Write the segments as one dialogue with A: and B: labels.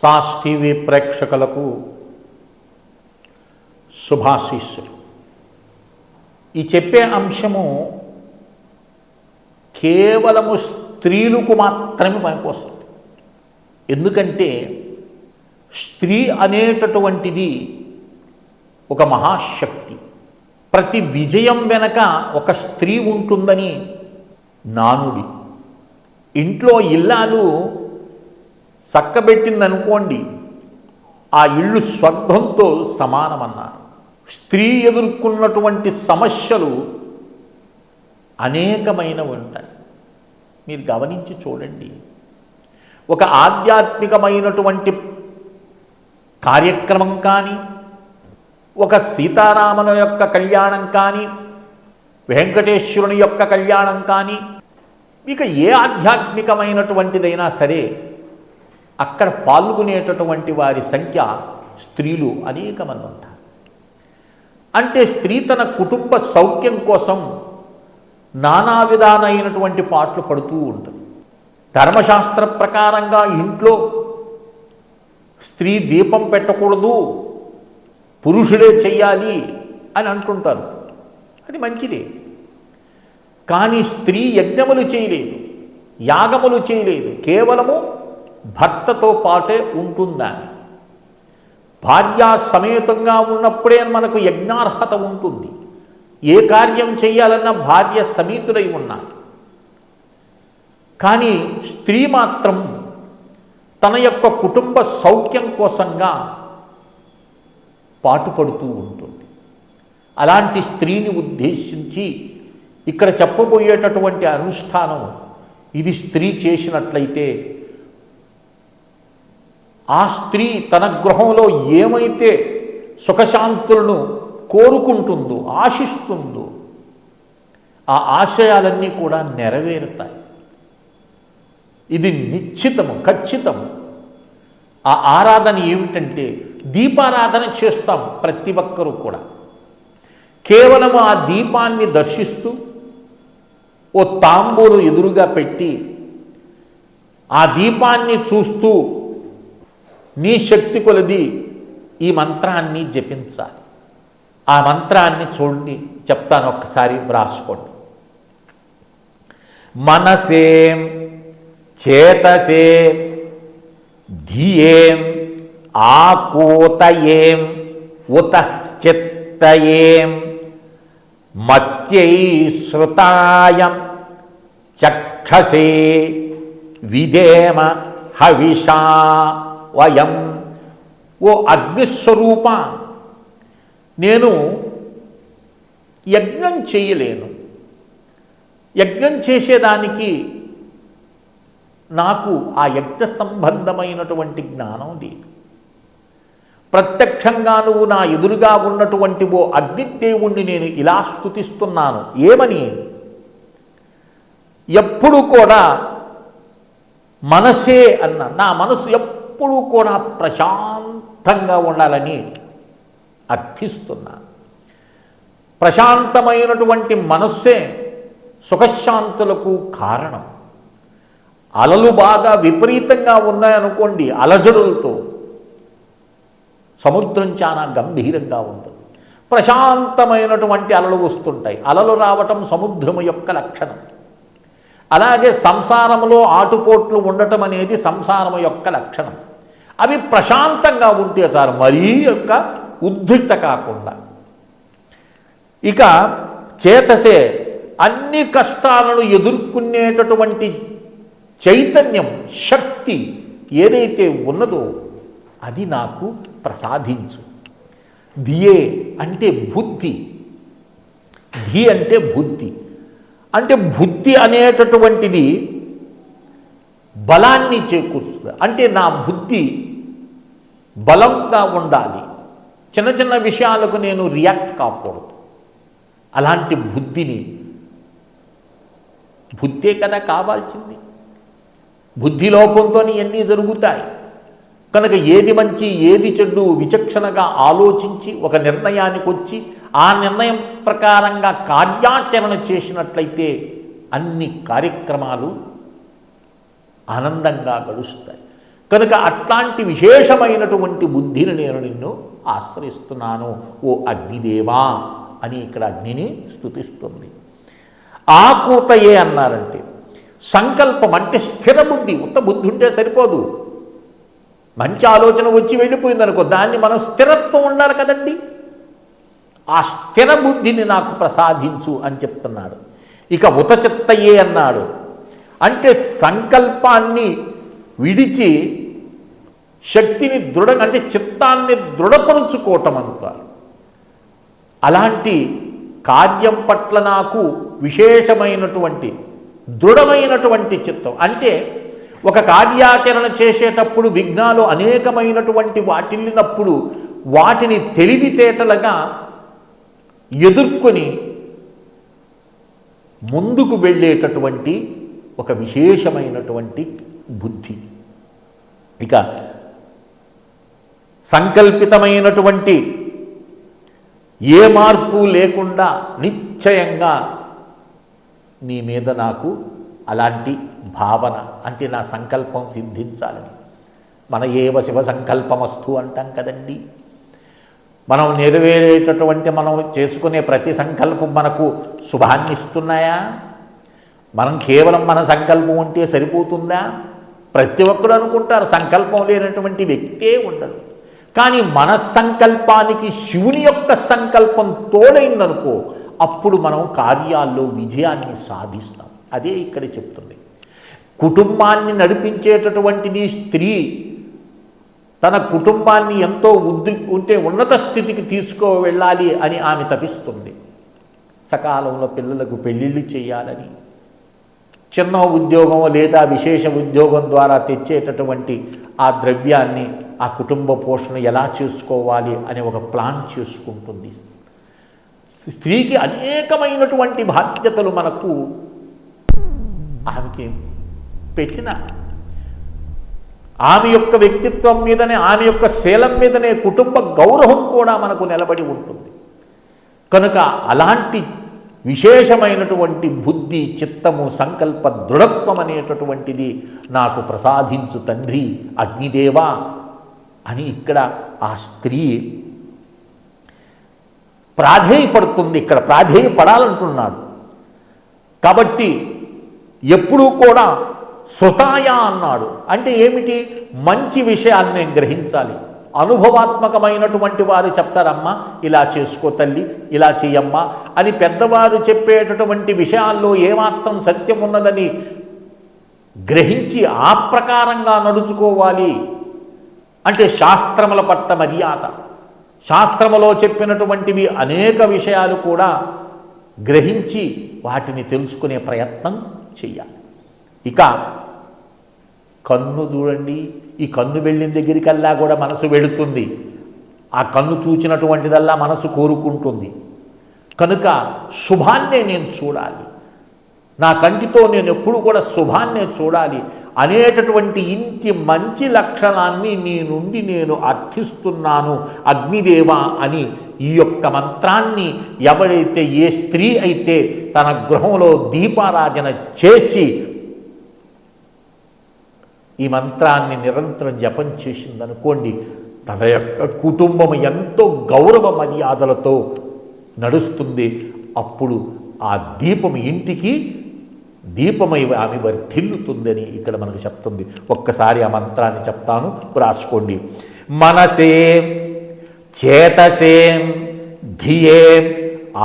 A: Sauce TV ప్రేక్షకులకు శుభాశీస్సులు. ఈ చెప్పే అంశము కేవలము స్త్రీలకు మాత్రమే పనికొస్తుంది. ఎందుకంటే స్త్రీ అనేటటువంటిది ఒక మహాశక్తి. ప్రతి విజయం వెనక ఒక స్త్రీ ఉంటుందని నానుడి. ఇంట్లో ఇల్లాలు చక్కబెట్టిందనుకోండి, ఆ ఇల్లు స్వర్గంతో సమానమన్నారు. స్త్రీ ఎదుర్కొన్నటువంటి సమస్యలు అనేకమైనవి ఉంటాయి. మీరు గమనించి చూడండి. ఒక ఆధ్యాత్మికమైనటువంటి కార్యక్రమం కానీ, ఒక సీతారాముల యొక్క కళ్యాణం కానీ, వెంకటేశ్వరుని యొక్క కళ్యాణం కానీ, ఇక ఏ ఆధ్యాత్మికమైనటువంటిదైనా సరే అక్కడ పాల్గొనేటటువంటి వారి సంఖ్య స్త్రీలు అనేక మంది ఉంటారు. అంటే స్త్రీ తన కుటుంబ సౌఖ్యం కోసం నానా విధాలైనటువంటి పాటలు పడుతూ ఉంటుంది. ధర్మశాస్త్ర ప్రకారంగా ఇంట్లో స్త్రీ దీపం పెట్టకూడదు, పురుషుడే చెయ్యాలి అని అంటుంటారు. అది మంచిదే. కానీ స్త్రీ యజ్ఞములు చేయలేదు, యాగములు చేయలేదు, కేవలము భర్తతో పాటే ఉంటుందని. భార్య సమేతంగా ఉన్నప్పుడే మనకు యజ్ఞార్హత ఉంటుంది. ఏ కార్యం చేయాలన్నా భార్య సమేతుడై ఉండాలి. కానీ స్త్రీ మాత్రం తన యొక్క కుటుంబ సౌఖ్యం కోసంగా పాటుపడుతూ ఉంటుంది. అలాంటి స్త్రీని ఉద్దేశించి ఇక్కడ చెప్పబోయేటటువంటి అనుష్ఠానం, ఇది స్త్రీ చేసినట్లయితే ఆ స్త్రీ తన గృహంలో ఏమైతే సుఖశాంతులను కోరుకుంటుందో, ఆశిస్తుందో, ఆ ఆశయాలన్నీ కూడా నెరవేరుతాయి. ఇది నిశ్చితము, ఖచ్చితము. ఆ ఆరాధన ఏమిటంటే దీపారాధన చేస్తాం ప్రతి ఒక్కరూ కూడా. కేవలం ఆ దీపాన్ని దర్శిస్తూ ఓ తాంబూలు ఎదురుగా పెట్టి ఆ దీపాన్ని చూస్తూ నీ శక్తి కొలది ఈ మంత్రాన్ని జపించాలి. ఆ మంత్రాన్ని చూడండి, చెప్తాను, ఒక్కసారి వ్రాసుకోండి. మనసేం చేతసే ధియేం ఆకూతయేం ఉత చిత్తయేం మత్యై శ్రుతాయం చక్షసే విదేమ హవిషా వయం. ఓ అగ్నిస్వరూప, నేను యజ్ఞం చేయలేను. యజ్ఞం చేసేదానికి నాకు ఆ యజ్ఞ సంబంధమైనటువంటి జ్ఞానం లేదు. ప్రత్యక్షంగా నువ్వు నా ఎదురుగా ఉన్నటువంటి ఓ అగ్నిదేవుణ్ణి నేను ఇలా స్తుతిస్తున్నాను. ఏమని? ఎప్పుడు కూడా మనసే అన్న, నా మనసు ఎప్పుడూ కూడా ప్రశాంతంగా ఉండాలని అర్థిస్తున్నాను. ప్రశాంతమైనటువంటి మనస్సే సుఖశాంతులకు కారణం. అలలు బాగా విపరీతంగా ఉన్నాయనుకోండి, అలజడులతో సముద్రం చాలా గంభీరంగా ఉంటుంది. ప్రశాంతమైనటువంటి అలలు వస్తుంటాయి. అలలు రావటం సముద్రము యొక్క లక్షణం. అలాగే సంసారంలో ఆటుపోట్లు ఉండటం అనేది సంసారము యొక్క లక్షణం. అవి ప్రశాంతంగా ఉంటే చాలు, మరీ యొక్క ఉద్రిక్త కాకుండా. ఇక చేతసే, అన్ని కష్టాలను ఎదుర్కొనేటటువంటి చైతన్యం, శక్తి ఏదైతే ఉన్నదో అది నాకు ప్రసాదించు. ధియే అంటే బుద్ధి. ధి అంటే బుద్ధి. అంటే బుద్ధి అనేటటువంటిది బలాన్ని చేకూరుస్తుంది. అంటే నా బుద్ధి బలంగా ఉండాలి. చిన్న చిన్న విషయాలకు నేను రియాక్ట్ కాకూడదు. అలాంటి బుద్ధిని, బుద్ధే కదా కావాల్సింది. బుద్ధి లోపంతో ఇవన్నీ జరుగుతాయి. కనుక ఏది మంచి ఏది చెడు విచక్షణగా ఆలోచించి ఒక నిర్ణయానికి వచ్చి ఆ నిర్ణయం ప్రకారంగా కార్యాచరణ చేసినట్లయితే అన్ని కార్యక్రమాలు ఆనందంగా గడుస్తాయి. కనుక అట్లాంటి విశేషమైనటువంటి బుద్ధిని నేను నిన్ను ఆశ్రయిస్తున్నాను ఓ అగ్నిదేవా అని ఇక్కడ అగ్నిని స్తుతిస్తుంది. ఆకూతయే అన్నారంటే సంకల్పం అంటే స్థిర బుద్ధి. ఉత్త బుద్ధి ఉంటే సరిపోదు. మంచి ఆలోచన వచ్చి వెళ్ళిపోయిందనుకో, దాన్ని మనం స్థిరత్వం ఉండాలి కదండి. ఆ స్థిర బుద్ధిని నాకు ప్రసాదించు అని చెప్తున్నాడు. ఇక ఉతచిత్తయే అన్నాడు అంటే సంకల్పాన్ని విడిచి శక్తిని అంటే చిత్తాన్ని దృఢపరుచుకోవటం అంటారు. అలాంటి కార్యం పట్ల నాకు విశేషమైనటువంటి దృఢమైనటువంటి చిత్తం. అంటే ఒక కార్యాచరణ చేసేటప్పుడు విఘ్నాలు అనేకమైనటువంటి వాటిల్లినప్పుడు వాటిని తెలివితేటలుగా ఎదుర్కొని ముందుకు వెళ్ళేటటువంటి ఒక విశేషమైనటువంటి బుద్ధి. ఇక సంకల్పితమైనటువంటి ఏ మార్పు లేకుండా నిశ్చయంగా నీ మీద నాకు అలాంటి భావన, అంటే నా సంకల్పం సిద్ధించాలని. మన ఏవ శివ సంకల్పమస్తు అంటాం కదండి. మనం నెరవేరేటటువంటి మనం చేసుకునే ప్రతి సంకల్పం మనకు శుభాన్ని ఇస్తున్నాయా? మనం కేవలం మన సంకల్పం ఉంటే సరిపోతుందా? ప్రతి ఒక్కరు అనుకుంటారు సంకల్పం లేనటువంటి వ్యక్తే ఉండడు. కానీ మన సంకల్పానికి శివుని యొక్క సంకల్పం తోడైందనుకో, అప్పుడు మనం కార్యాల్లో విజయాన్ని సాధిస్తాం. అదే ఇక్కడ చెప్తుంది. కుటుంబాన్ని నడిపించేటటువంటిది స్త్రీ. తన కుటుంబాన్ని ఎంతో ఉన్నత స్థితికి తీసుకువెళ్ళాలి అని ఆమె తపిస్తుంది. సకాలంలో పిల్లలకు పెళ్ళిళ్ళు చేయాలని, చిన్న ఉద్యోగం లేదా విశేష ఉద్యోగం ద్వారా తెచ్చేటటువంటి ఆ ద్రవ్యాన్ని ఆ కుటుంబ పోషణ ఎలా చేసుకోవాలి అనే ఒక ప్లాన్ చేసుకుంటుంది. స్త్రీకి అనేకమైనటువంటి బాధ్యతలు మనకు ఆమెకి పెట్టిన ఆమె యొక్క వ్యక్తిత్వం మీదనే, ఆమె యొక్క శీలం మీదనే కుటుంబ గౌరవం కూడా మనకు నిలబడి ఉంటుంది. కనుక అలాంటి విశేషమైనటువంటి బుద్ధి, చిత్తము, సంకల్ప దృఢత్వం అనేటటువంటిది నాకు ప్రసాదించు తండ్రి అగ్నిదేవా అని ఇక్కడ ఆ స్త్రీ ప్రాధేయపడుతుంది. ఇక్కడ ప్రాధేయపడాలంటున్నాడు. కాబట్టి ఎప్పుడూ కూడా శృతాయ అన్నాడు. అంటే ఏమిటి? మంచి విషయాన్ని గ్రహించాలి. అనుభవాత్మకమైనటువంటి వారు చెప్తారమ్మా ఇలా చేసుకో తల్లి, ఇలా చెయ్యమ్మా అని పెద్దవారు చెప్పేటటువంటి విషయాల్లో ఏమాత్రం సత్యం ఉన్నదని గ్రహించి ఆ ప్రకారంగా నడుచుకోవాలి. అంటే శాస్త్రముల పట్ల మర్యాద. శాస్త్రములో చెప్పినటువంటివి అనేక విషయాలు కూడా గ్రహించి వాటిని తెలుసుకునే ప్రయత్నం చెయ్యాలి. ఇక కన్ను చూడండి, ఈ కన్ను వెళ్ళిన దగ్గరికల్లా కూడా మనసు వెళుతుంది. ఆ కన్ను చూచినటువంటిదల్లా మనసు కోరుకుంటుంది. కనుక శుభాన్నే నేను చూడాలి, నా కంటితో నేను ఎప్పుడు కూడా శుభాన్నే చూడాలి అనేటటువంటి ఇంటి మంచి లక్షణాన్ని నీ నుండి నేను అర్థిస్తున్నాను అగ్నిదేవ అని ఈ యొక్క మంత్రాన్ని ఎవరైతే, ఏ స్త్రీ అయితే తన గృహంలో దీపారాధన చేసి ఈ మంత్రాన్ని నిరంతరం జపం చేసిందనుకోండి, తన యొక్క కుటుంబం ఎంతో గౌరవ మర్యాదలతో నడుస్తుంది. అప్పుడు ఆ దీపం ఇంటికి దీపమై ఆమె వర్ధిల్లుతుందని ఇక్కడ మనకు చెప్తుంది. ఒక్కసారి ఆ మంత్రాన్ని చెప్తాను, రాసుకోండి. మనసే చేతసేం ధియేం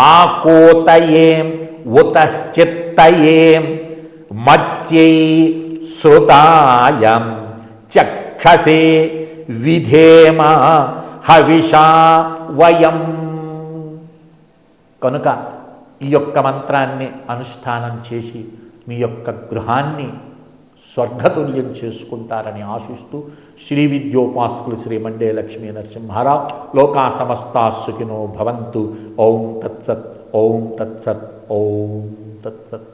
A: ఆకోతయేం ఉతశ్చిత్తయేం మత్యై శ్రుతాయం చక్షసే విధేమ హవిషా వయం. కనుక ఈ యొక్క మంత్రాన్ని అనుష్ఠానం చేసి మీ యొక్క గృహాన్ని స్వర్గతుల్యం చేసుకుంటారని ఆశిస్తూ శ్రీ విద్యోపాసకులు శ్రీ మండే లక్ష్మీ నరసింహారావు లోకా సమస్తా సుఖినో భవంతు. ఓం తత్సత్, ఓం తత్సత్, ఓం తత్సత్.